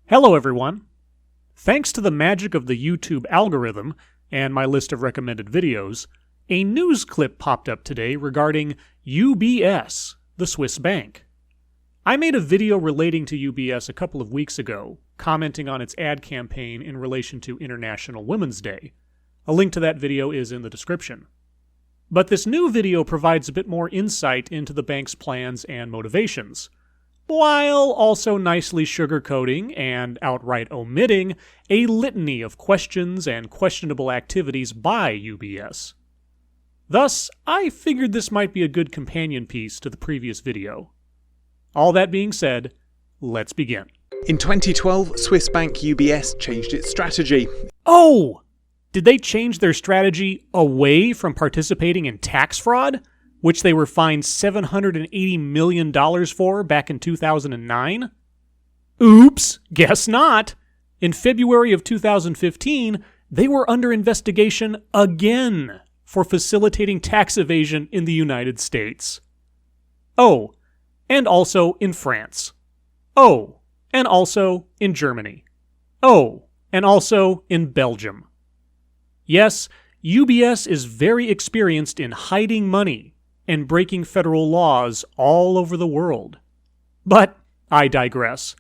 Hello everyone! Thanks to the magic of the YouTube algorithm and my list of recommended videos, a news clip popped up today regarding UBS, the Swiss bank. I made a video relating to UBS a couple of weeks ago, commenting on its ad campaign in relation to International Women's Day. A link to that video is in the description. But this new video provides a bit more insight into the bank's plans and motivations, while also nicely sugarcoating and outright omitting a litany of questions and questionable activities by UBS. Thus, I figured this might be a good companion piece to the previous video. All that being said, let's begin. In 2012, Swiss bank UBS changed its strategy. Oh! Did they change their strategy away from participating in tax fraud, which they were fined $780 million for back in 2009? Oops, guess not. In February of 2015, they were under investigation again for facilitating tax evasion in the United States. Oh, and also in France. Oh, and also in Germany. Oh, and also in Belgium. Yes, UBS is very experienced in hiding money and breaking federal laws all over the world. But I digress.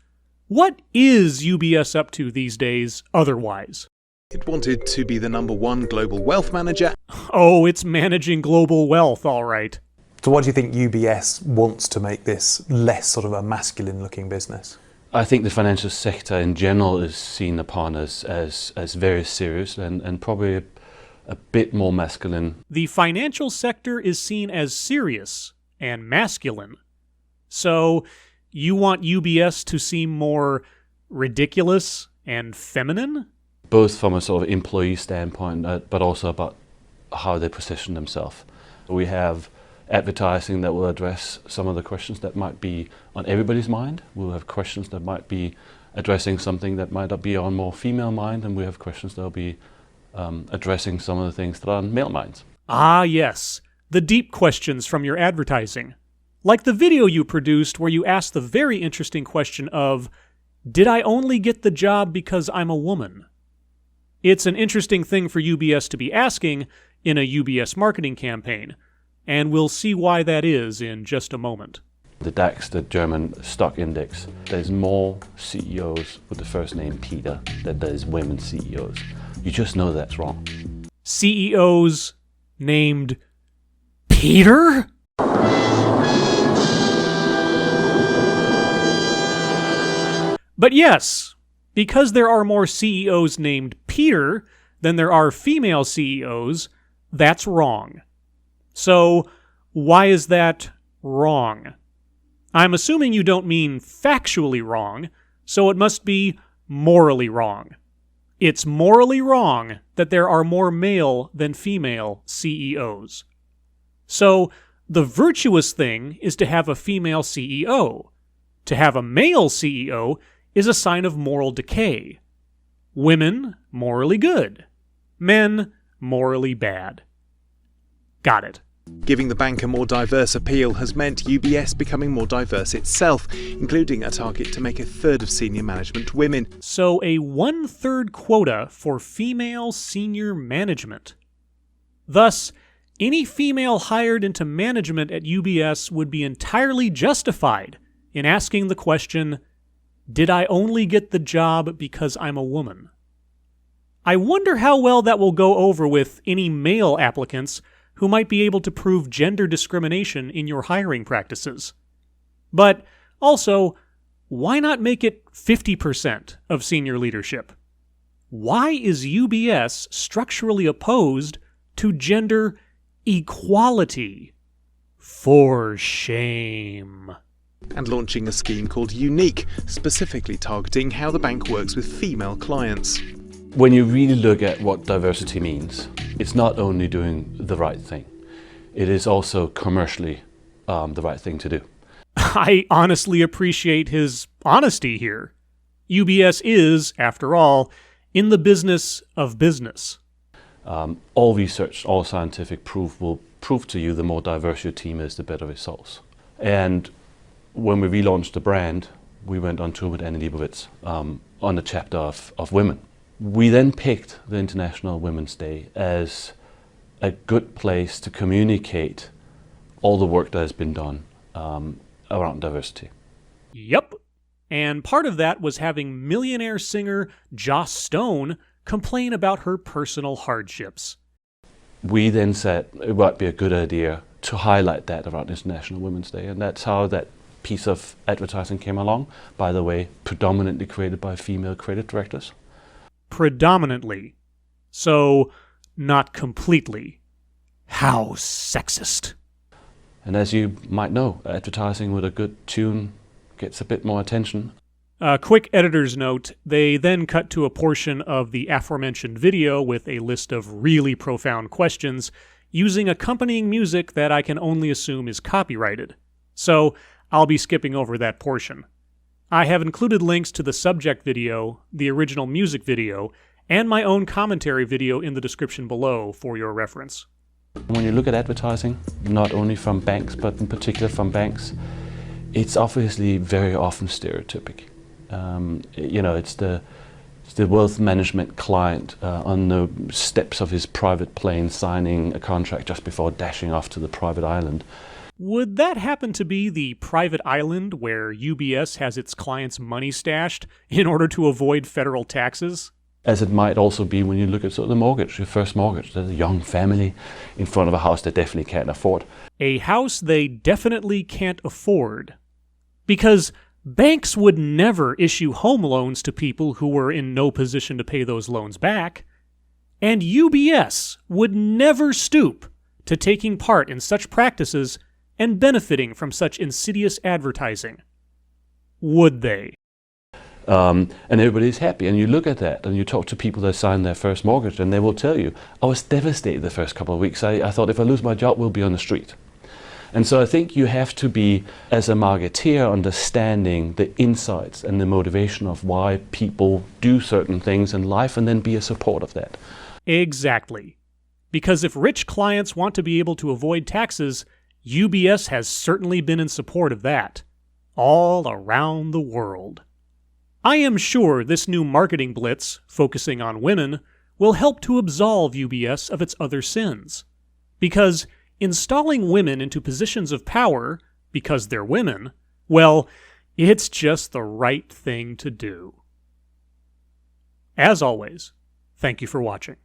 What is UBS up to these days otherwise? It wanted to be the #1 global wealth manager. Oh, it's managing global wealth, all right. So what do you think UBS wants to make this less sort of a masculine-looking business? I think the financial sector in general is seen upon as very serious and probably a bit more masculine. The financial sector is seen as serious and masculine. So you want UBS to seem more ridiculous and feminine? Both from a sort of employee standpoint, but also about how they position themselves. We have advertising that will address some of the questions that might be on everybody's mind. We'll have questions that might be addressing something that might be on more female mind, and we have questions that will be addressing some of the things that are on male minds. Ah, yes. The deep questions from your advertising. Like the video you produced where you asked the very interesting question of, did I only get the job because I'm a woman? It's an interesting thing for UBS to be asking in a UBS marketing campaign, and we'll see why that is in just a moment. The DAX, the German stock index, there's more CEOs with the first name Peter than there's women CEOs. You just know that's wrong. CEOs named Peter? But yes, because there are more CEOs named Peter than there are female CEOs, that's wrong. So, why is that wrong? I'm assuming you don't mean factually wrong, so it must be morally wrong. It's morally wrong that there are more male than female CEOs. So, the virtuous thing is to have a female CEO. To have a male CEO is a sign of moral decay. Women, morally good. Men, morally bad. Got it. Giving the bank a more diverse appeal has meant UBS becoming more diverse itself, including a target to make 1/3 of senior management women. So a 1/3 quota for female senior management. Thus, any female hired into management at UBS would be entirely justified in asking the question, did I only get the job because I'm a woman? I wonder how well that will go over with any male applicants who might be able to prove gender discrimination in your hiring practices. But also, why not make it 50% of senior leadership? Why is UBS structurally opposed to gender equality? For shame. And launching a scheme called Unique, specifically targeting how the bank works with female clients. When you really look at what diversity means, it's not only doing the right thing, it is also commercially the right thing to do. I honestly appreciate his honesty here. UBS is, after all, in the business of business. All research, all scientific proof will prove to you the more diverse your team is, the better results. And when we relaunched the brand, we went on tour with Annie Leibovitz on the chapter of women. We then picked the International Women's Day as a good place to communicate all the work that has been done around diversity. Yep. And part of that was having millionaire singer Joss Stone complain about her personal hardships. We then said it might be a good idea to highlight that around International Women's Day, and that's how that piece of advertising came along. By the way, predominantly created by female creative directors. Predominantly. So, not completely. How sexist. And as you might know, advertising with a good tune gets a bit more attention. A quick editor's note, they then cut to a portion of the aforementioned video with a list of really profound questions using accompanying music that I can only assume is copyrighted. So, I'll be skipping over that portion. I have included links to the subject video, the original music video, and my own commentary video in the description below for your reference. When you look at advertising, not only from banks, but in particular from banks, it's obviously very often stereotypic. It's the wealth management client on the steps of his private plane signing a contract just before dashing off to the private island. Would that happen to be the private island where UBS has its clients' money stashed in order to avoid federal taxes? As it might also be when you look at sort of the mortgage, your first mortgage. There's a young family in front of a house they definitely can't afford. A house they definitely can't afford. Because banks would never issue home loans to people who were in no position to pay those loans back. And UBS would never stoop to taking part in such practices and benefiting from such insidious advertising. Would they? And everybody's happy. And you look at that and you talk to people that signed their first mortgage and they will tell you, I was devastated the first couple of weeks. I thought if I lose my job, we'll be on the street. And so I think you have to be, as a marketeer, understanding the insights and the motivation of why people do certain things in life and then be a support of that. Exactly. Because if rich clients want to be able to avoid taxes, UBS has certainly been in support of that. All around the world. I am sure this new marketing blitz, focusing on women, will help to absolve UBS of its other sins. Because installing women into positions of power, because they're women, well, it's just the right thing to do. As always, thank you for watching.